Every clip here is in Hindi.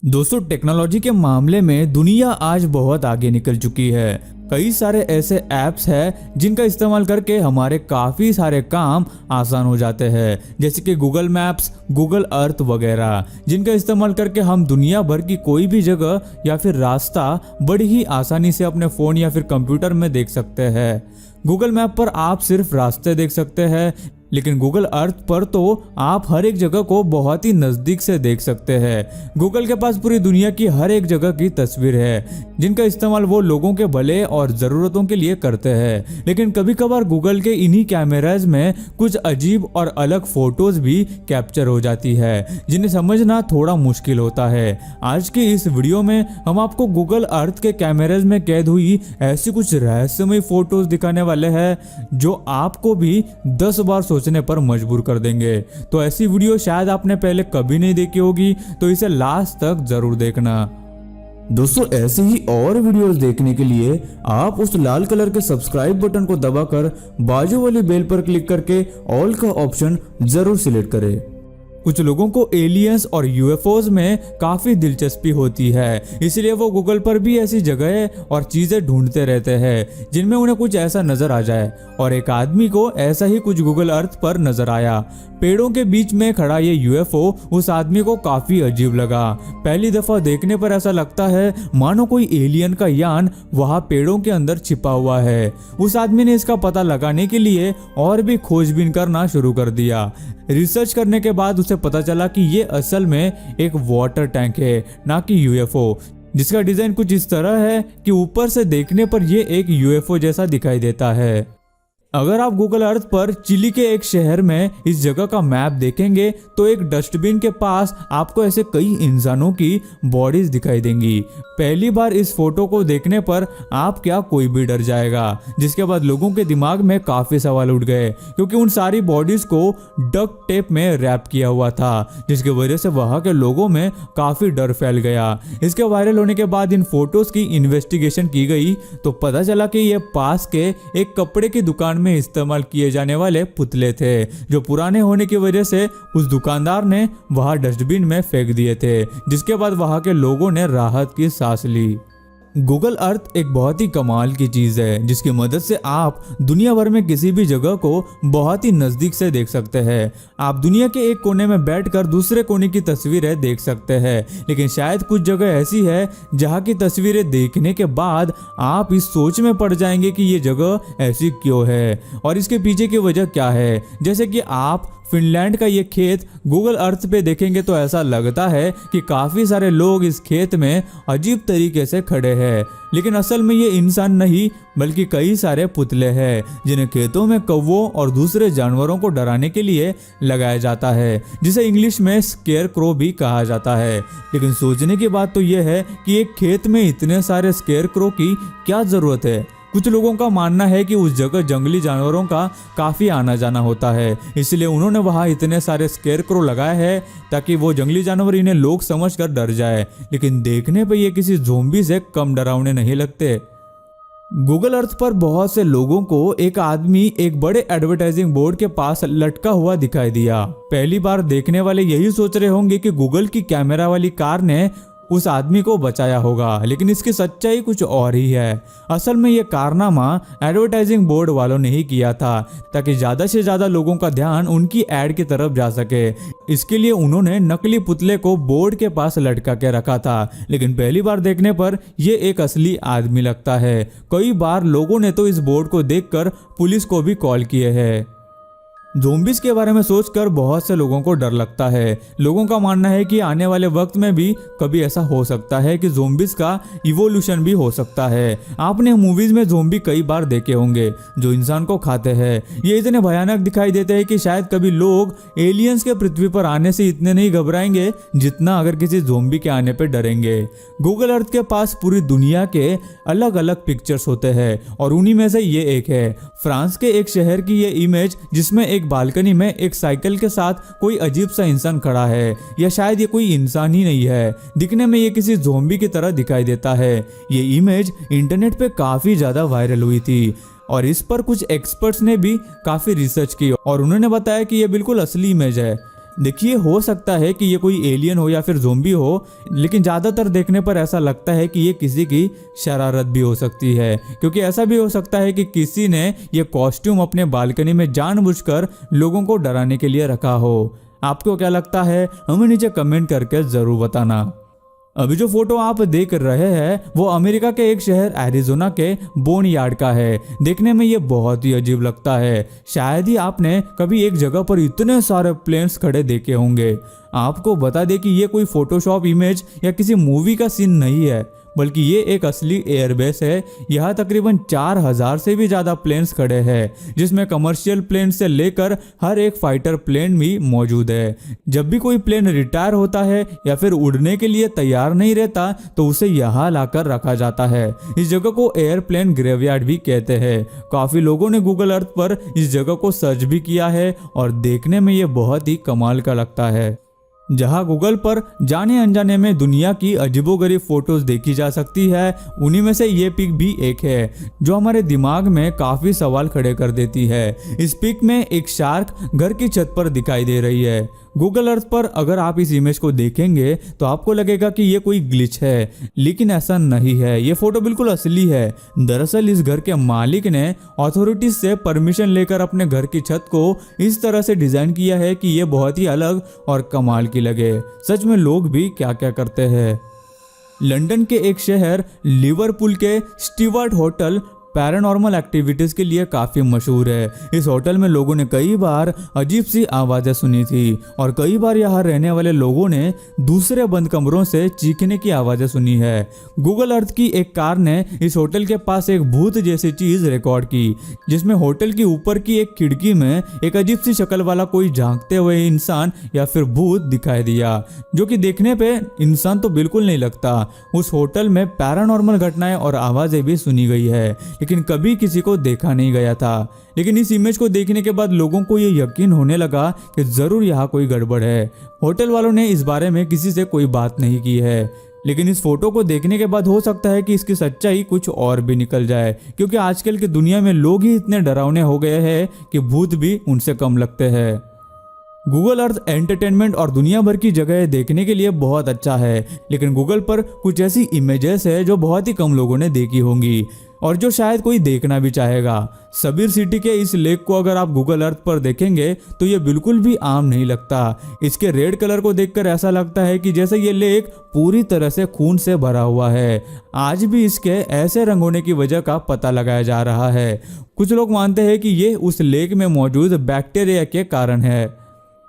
दोस्तों, टेक्नोलॉजी के मामले में दुनिया आज बहुत आगे निकल चुकी है। कई सारे ऐसे ऐप्स हैं जिनका इस्तेमाल करके हमारे काफ़ी सारे काम आसान हो जाते हैं, जैसे कि गूगल मैप्स, गूगल अर्थ वगैरह, जिनका इस्तेमाल करके हम दुनिया भर की कोई भी जगह या फिर रास्ता बड़ी ही आसानी से अपने फ़ोन या फिर कंप्यूटर में देख सकते हैं। गूगल मैप पर आप सिर्फ रास्ते देख सकते हैं, लेकिन गूगल अर्थ पर तो आप हर एक जगह को बहुत ही नज़दीक से देख सकते हैं। गूगल के पास पूरी दुनिया की हर एक जगह की तस्वीर है, जिनका इस्तेमाल वो लोगों के भले और ज़रूरतों के लिए करते हैं। लेकिन कभी कभार गूगल के इन्हीं कैमराज में कुछ अजीब और अलग फोटोज भी कैप्चर हो जाती है, जिन्हें समझना थोड़ा मुश्किल होता है। आज की इस वीडियो में हम आपको गूगल अर्थ के कैमराज में कैद हुई ऐसी कुछ रहस्यमय फोटोज दिखाने वाले हैं जो आपको भी 10 बार सोचने पर मजबूर कर देंगे। तो ऐसी वीडियो शायद आपने पहले कभी नहीं देखी होगी, तो इसे लास्ट तक जरूर देखना। दोस्तों, ऐसे ही और वीडियोस देखने के लिए आप उस लाल कलर के सब्सक्राइब बटन को दबाकर बाजू वाली बेल पर क्लिक करके ऑल का ऑप्शन जरूर सिलेक्ट करें। कुछ लोगों को एलियंस और यूएफओज में काफी दिलचस्पी होती है, इसलिए वो गूगल पर भी ऐसी जगहें और चीजें ढूंढते रहते हैं जिनमें उन्हें कुछ ऐसा नजर आ जाए। और एक आदमी को ऐसा ही कुछ गूगल अर्थ पर नजर आया। पेड़ों के बीच में खड़ा ये यूएफओ उस आदमी को काफी अजीब लगा। पहली दफा देखने पर ऐसा लगता है मानो कोई एलियन का यान वहां पेड़ों के अंदर छिपा हुआ है। उस आदमी ने इसका पता लगाने के लिए और भी खोजबीन करना शुरू कर दिया। रिसर्च करने के बाद उसे पता चला कि ये असल में एक वाटर टैंक है, ना कि यूएफओ, जिसका डिजाइन कुछ इस तरह है कि ऊपर से देखने पर यह एक यूएफओ जैसा दिखाई देता है। अगर आप गूगल अर्थ पर चिली के एक शहर में इस जगह का मैप देखेंगे तो एक डस्टबिन के पास आपको ऐसे कई इंसानों की बॉडीज दिखाई देंगी। पहली बार इस फोटो को देखने पर आप क्या कोई भी डर जाएगा, जिसके बाद लोगों के दिमाग में काफी सवाल उठ गए, क्योंकि उन सारी बॉडीज को डक्ट टेप में रैप किया हुआ था, जिसकी वजह से वहां के लोगों में काफी डर फैल गया। इसके वायरल होने के बाद इन फोटोज की इन्वेस्टिगेशन की गई तो पता चला कि ये पास के एक कपड़े की दुकान में इस्तेमाल किए जाने वाले पुतले थे, जो पुराने होने की वजह से उस दुकानदार ने वहां डस्टबिन में फेंक दिए थे, जिसके बाद वहां के लोगों ने राहत की सांस ली। गूगल अर्थ एक बहुत ही कमाल की चीज है, जिसकी मदद से आप दुनिया भर में किसी भी जगह को बहुत ही नजदीक से देख सकते हैं। आप दुनिया के एक कोने में बैठकर दूसरे कोने की तस्वीरें देख सकते हैं, लेकिन शायद कुछ जगह ऐसी है जहां की तस्वीरें देखने के बाद आप इस सोच में पड़ जाएंगे कि ये जगह ऐसी क्यों है और इसके पीछे की वजह क्या है। जैसे कि आप फिनलैंड का ये खेत गूगल अर्थ पे देखेंगे तो ऐसा लगता है कि काफी सारे लोग इस खेत में अजीब तरीके से खड़े हैं, लेकिन असल में ये इंसान नहीं बल्कि कई सारे पुतले हैं, जिन्हें खेतों में कौवों और दूसरे जानवरों को डराने के लिए लगाया जाता है, जिसे इंग्लिश में स्केयर क्रो भी कहा जाता है। लेकिन सोचने की बात तो यह है कि एक खेत में इतने सारे स्केयर क्रो की क्या जरूरत है। कुछ लोगों का मानना है कि उस जगह जंगली जानवरों का काफी आना जाना होता है, इसलिए उन्होंने वहां इतने सारे स्केयरक्रो लगाए हैं ताकि वो जंगली जानवर इन्हें लोग समझकर डर जाए। लेकिन देखने पे ये किसी ज़ोंबी से कम डरावने नहीं लगते। गूगल अर्थ पर बहुत से लोगों को एक आदमी एक बड़े एडवर्टाइजिंग बोर्ड के पास लटका हुआ दिखाई दिया। पहली बार देखने वाले यही सोच रहे होंगे कि गूगल की कैमरा वाली कार ने उस आदमी को बचाया होगा, लेकिन इसकी सच्चाई कुछ और ही है। असल में ये कारनामा एडवर्टाइजिंग बोर्ड वालों ने ही किया था, ताकि ज़्यादा से ज़्यादा लोगों का ध्यान उनकी एड की तरफ जा सके। इसके लिए उन्होंने नकली पुतले को बोर्ड के पास लटका के रखा था, लेकिन पहली बार देखने पर ये एक असली आदमी लगता है। कई बार लोगों ने तो इस बोर्ड को देखकर पुलिस को भी कॉल किए हैं। ज़ोंबीज़ के बारे में सोचकर बहुत से लोगों को डर लगता है। लोगों का मानना है कि आने वाले वक्त में भी कभी ऐसा हो सकता है कि ज़ोंबीज़ का इवोल्यूशन भी हो सकता है। आपने मूवीज़ में ज़ोंबी कई बार देखे होंगे जो इंसान को खाते हैं। ये इतने भयानक दिखाई देते हैं कि शायद कभी लोग एलियंस के पृथ्वी पर आने से इतने नहीं घबराएंगे जितना अगर किसी ज़ोंबी के आने पर डरेंगे। गूगल अर्थ के पास पूरी दुनिया के अलग अलग पिक्चर्स होते हैं और उन्हीं में से ये एक है। फ्रांस के एक शहर की ये इमेज, जिसमें एक बालकनी में एक साइकिल के साथ कोई अजीब सा इंसान खड़ा है, या शायद ये कोई इंसान ही नहीं है, दिखने में ये किसी ज़ोंबी की तरह दिखाई देता है। ये इमेज इंटरनेट पे काफी ज्यादा वायरल हुई थी और इस पर कुछ एक्सपर्ट्स ने भी काफी रिसर्च की और उन्होंने बताया कि ये बिल्कुल असली इमेज है। देखिए, हो सकता है कि ये कोई एलियन हो या फिर ज़ोंबी हो, लेकिन ज़्यादातर देखने पर ऐसा लगता है कि ये किसी की शरारत भी हो सकती है, क्योंकि ऐसा भी हो सकता है कि किसी ने ये कॉस्ट्यूम अपने बालकनी में जानबूझकर लोगों को डराने के लिए रखा हो। आपको क्या लगता है, हमें नीचे कमेंट करके ज़रूर बताना। अभी जो फोटो आप देख रहे हैं वो अमेरिका के एक शहर एरिजोना के बोन यार्ड का है। देखने में ये बहुत ही अजीब लगता है। शायद ही आपने कभी एक जगह पर इतने सारे प्लेन्स खड़े देखे होंगे। आपको बता दें कि ये कोई फोटोशॉप इमेज या किसी मूवी का सीन नहीं है, बल्कि ये एक असली एयरबेस है। यहाँ तकरीबन 4000 से भी ज़्यादा प्लेन्स खड़े हैं, जिसमें कमर्शियल प्लेन से लेकर हर एक फाइटर प्लेन भी मौजूद है। जब भी कोई प्लेन रिटायर होता है या फिर उड़ने के लिए तैयार नहीं रहता तो उसे यहाँ लाकर रखा जाता है। इस जगह को एयरप्लेन ग्रेवयार्ड भी कहते हैं। काफ़ी लोगों ने गूगल अर्थ पर इस जगह को सर्च भी किया है और देखने में ये बहुत ही कमाल का लगता है। जहां गूगल पर जाने अनजाने में दुनिया की अजीबोगरीब फोटोज देखी जा सकती है, उन्हीं में से ये पिक भी एक है जो हमारे दिमाग में काफ़ी सवाल खड़े कर देती है। इस पिक में एक शार्क घर की छत पर दिखाई दे रही है। गूगल अर्थ पर अगर आप इस इमेज को देखेंगे तो आपको लगेगा कि ये कोई ग्लिच है, लेकिन ऐसा नहीं है। ये फोटो बिल्कुल असली है। दरअसल इस घर के मालिक ने अथॉरिटीज से परमिशन लेकर अपने घर की छत को इस तरह से डिजाइन किया है कि ये बहुत ही अलग और कमाल की लगे। सच में लोग भी क्या क्या करते हैं। लंदन के एक शहर लिवरपूल के स्टीवर्ट होटल पैरानॉर्मल एक्टिविटीज के लिए काफी मशहूर है। इस होटल में लोगों ने कई बार अजीब सी आवाजें सुनी थी और कई बार यहाँ रहने वाले लोगों ने दूसरे बंद कमरों से चीखने की आवाजें सुनी है। गूगल अर्थ की एक कार ने इस होटल के पास एक भूत जैसी चीज रिकॉर्ड की, जिसमें होटल की ऊपर की एक खिड़की में एक अजीब सी शक्ल वाला कोई झांकते हुए इंसान या फिर भूत दिखाई दिया, जो कि देखने पे इंसान तो बिल्कुल नहीं लगता। उस होटल में पैरानॉर्मल घटनाएं और आवाजें भी सुनी गई है, लेकिन कभी किसी को देखा नहीं गया था। लेकिन इस इमेज को देखने के बाद लोगों को ये यकीन होने लगा कि जरूर यहाँ कोई गड़बड़ है। होटल वालों ने इस बारे में किसी से कोई बात नहीं की है, लेकिन इस फोटो को देखने के बाद हो सकता है कि इसकी सच्चाई कुछ और भी निकल जाए, क्योंकि आजकल की दुनिया में लोग ही इतने डरावने हो गए हैं कि भूत भी उनसे कम लगते हैं। गूगल अर्थ एंटरटेनमेंट और दुनिया भर की जगह देखने के लिए बहुत अच्छा है, लेकिन गूगल पर कुछ ऐसी इमेजेस है जो बहुत ही कम लोगों ने देखी होंगी और जो शायद कोई देखना भी चाहेगा। सबीर सिटी के इस लेक को अगर आप गूगल अर्थ पर देखेंगे तो ये बिल्कुल भी आम नहीं लगता। इसके रेड कलर को देखकर ऐसा लगता है कि जैसे ये लेक पूरी तरह से खून से भरा हुआ है। आज भी इसके ऐसे रंग होने की वजह का पता लगाया जा रहा है। कुछ लोग मानते हैं कि ये उस लेक में मौजूद बैक्टीरिया के कारण है।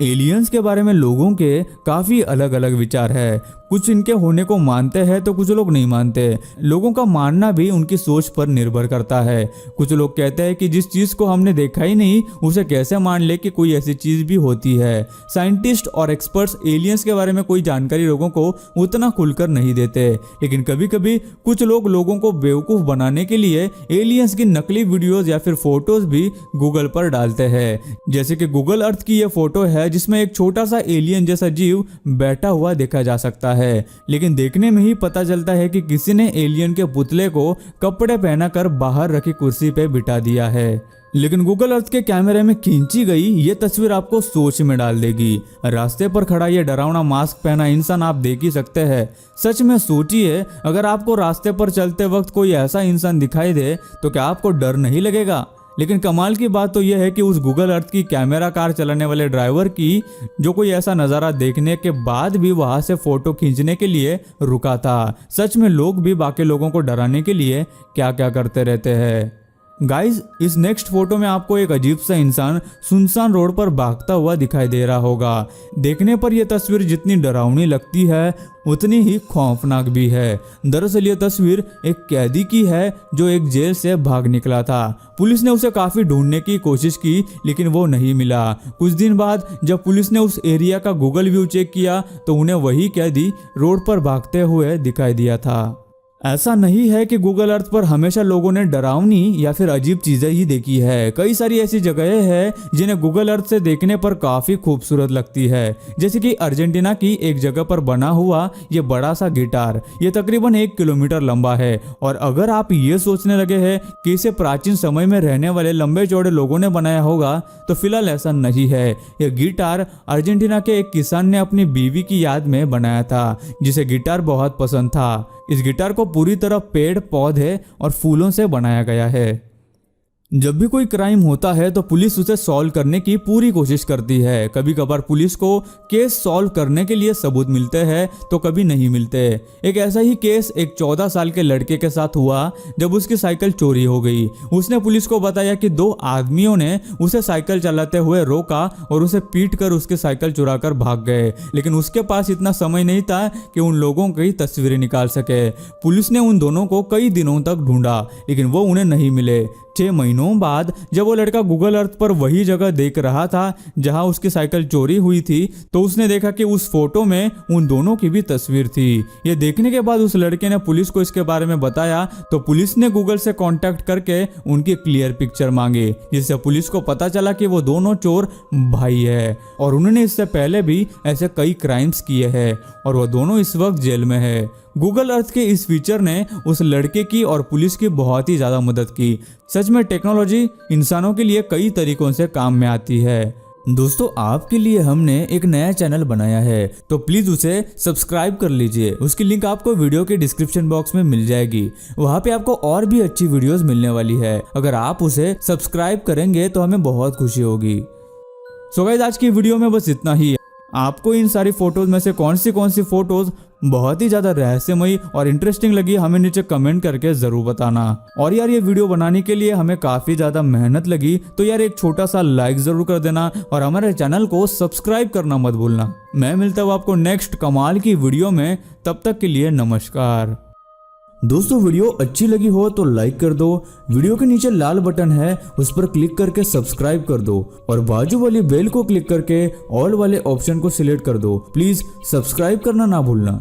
एलियंस के बारे में लोगों के काफ़ी अलग अलग विचार है। कुछ इनके होने को मानते हैं तो कुछ लोग नहीं मानते। लोगों का मानना भी उनकी सोच पर निर्भर करता है। कुछ लोग कहते हैं कि जिस चीज़ को हमने देखा ही नहीं उसे कैसे मान ले कि कोई ऐसी चीज़ भी होती है। साइंटिस्ट और एक्सपर्ट्स एलियंस के बारे में कोई जानकारी लोगों को उतना खुलकर नहीं देते, लेकिन कभी कभी कुछ लोग लोगों को बेवकूफ़ बनाने के लिए एलियंस की नकली वीडियोज़ या फिर फोटोज़ भी गूगल पर डालते हैं। जैसे कि गूगल अर्थ की यह फोटो है जिसमें एक छोटा सा एलियन जैसा जीव बैठा हुआ देखा जा सकता है, लेकिन देखने में ही पता चलता है कि किसी ने एलियन के पुतले को कपड़े पहनाकर बाहर रखी कुर्सी पे बिठा दिया है। लेकिन गूगल अर्थ के कैमरे में खींची गई ये तस्वीर आपको सोच में डाल देगी। रास्ते पर खड़ा ये डरावना मास्क पहना इंसान आप देख ही सकते हैं। सच में सोचिए, अगर आपको रास्ते पर चलते वक्त कोई ऐसा इंसान दिखाई दे तो क्या आपको डर नहीं लगेगा? लेकिन कमाल की बात तो यह है कि उस गूगल अर्थ की कैमरा कार चलाने वाले ड्राइवर की जो कोई ऐसा नज़ारा देखने के बाद भी वहां से फोटो खींचने के लिए रुका था। सच में लोग भी बाकी लोगों को डराने के लिए क्या क्या करते रहते हैं। गाइज, इस नेक्स्ट फोटो में आपको एक अजीब सा इंसान सुनसान रोड पर भागता हुआ दिखाई दे रहा होगा। देखने पर यह तस्वीर जितनी डरावनी लगती है उतनी ही खौफनाक भी है। दरअसल ये तस्वीर एक कैदी की है जो एक जेल से भाग निकला था। पुलिस ने उसे काफी ढूंढने की कोशिश की लेकिन वो नहीं मिला। कुछ दिन बाद जब पुलिस ने उस एरिया का गूगल व्यू चेक किया तो उन्हें वही कैदी रोड पर भागते हुए दिखाई दिया था। ऐसा नहीं है कि गूगल अर्थ पर हमेशा लोगों ने डरावनी या फिर अजीब चीजें ही देखी है। कई सारी ऐसी जगहें हैं जिन्हें गूगल अर्थ से देखने पर काफी खूबसूरत लगती है, जैसे कि अर्जेंटीना की एक जगह पर बना हुआ ये बड़ा सा गिटार। ये तकरीबन 1 किलोमीटर लंबा है और अगर आप ये सोचने लगे हैं कि इसे प्राचीन समय में रहने वाले लंबे चौड़े लोगों ने बनाया होगा, तो फिलहाल ऐसा नहीं है। यह गिटार अर्जेंटीना के एक किसान ने अपनी बीवी की याद में बनाया था, जिसे गिटार बहुत पसंद था। इस गिटार को पूरी तरह पेड़ पौधे और फूलों से बनाया गया है। जब भी कोई क्राइम होता है तो पुलिस उसे सॉल्व करने की पूरी कोशिश करती है। कभी कभार पुलिस को केस सॉल्व करने के लिए सबूत मिलते हैं तो कभी नहीं मिलते। एक ऐसा ही केस एक 14 साल के लड़के के साथ हुआ जब उसकी साइकिल चोरी हो गई। उसने पुलिस को बताया कि 2 आदमियों ने उसे साइकिल चलाते हुए रोका और उसे पीट कर उसकी साइकिल चुरा कर भाग गए, लेकिन उसके पास इतना समय नहीं था कि उन लोगों की तस्वीरें निकाल सके। पुलिस ने उन दोनों को कई दिनों तक ढूंढा, लेकिन वो उन्हें नहीं मिले। 6 महीनों बाद जब वो लड़का गूगल अर्थ पर वही जगह देख रहा था जहां उसकी साइकिल चोरी हुई थी, तो उसने देखा कि उस फोटो में उन दोनों की भी तस्वीर थी। ये देखने के बाद उस लड़के ने पुलिस को इसके बारे में बताया, तो पुलिस ने गूगल से कांटेक्ट करके उनकी क्लियर पिक्चर मांगी, जिससे पुलिस को पता चला कि वो दोनों चोर भाई है और उन्होंने इससे पहले भी ऐसे कई क्राइम्स किए हैं और वो दोनों इस वक्त जेल में है। गूगल अर्थ के इस फीचर ने उस लड़के की और पुलिस की बहुत ही ज्यादा मदद की। सच में टेक्नोलॉजी इंसानों के लिए कई तरीकों से काम में आती है। दोस्तों, आपके लिए हमने एक नया चैनल बनाया है, तो प्लीज उसे सब्सक्राइब कर लीजिए। उसकी लिंक आपको वीडियो के डिस्क्रिप्शन बॉक्स में मिल जाएगी। वहां पे आपको और भी अच्छी वीडियोस मिलने वाली है। अगर आप उसे सब्सक्राइब करेंगे तो हमें बहुत खुशी होगी। सो गाइस, आज की वीडियो में बस इतना ही। आपको इन सारी फोटोज में से कौन सी फोटोज बहुत ही ज्यादा रहस्यमयी और इंटरेस्टिंग लगी, हमें नीचे कमेंट करके जरूर बताना। और यार, ये वीडियो बनाने के लिए हमें काफी ज्यादा मेहनत लगी, तो यार एक छोटा सा लाइक जरूर कर देना और हमारे चैनल को सब्सक्राइब करना मत भूलना। मैं मिलता हूँ आपको नेक्स्ट कमाल की वीडियो में, तब तक के लिए नमस्कार। दोस्तों, वीडियो अच्छी लगी हो तो लाइक कर दो। वीडियो के नीचे लाल बटन है, उस पर क्लिक करके सब्सक्राइब कर दो और बाजू वाली बेल को क्लिक करके ऑल वाले ऑप्शन को सिलेक्ट कर दो। प्लीज सब्सक्राइब करना ना भूलना।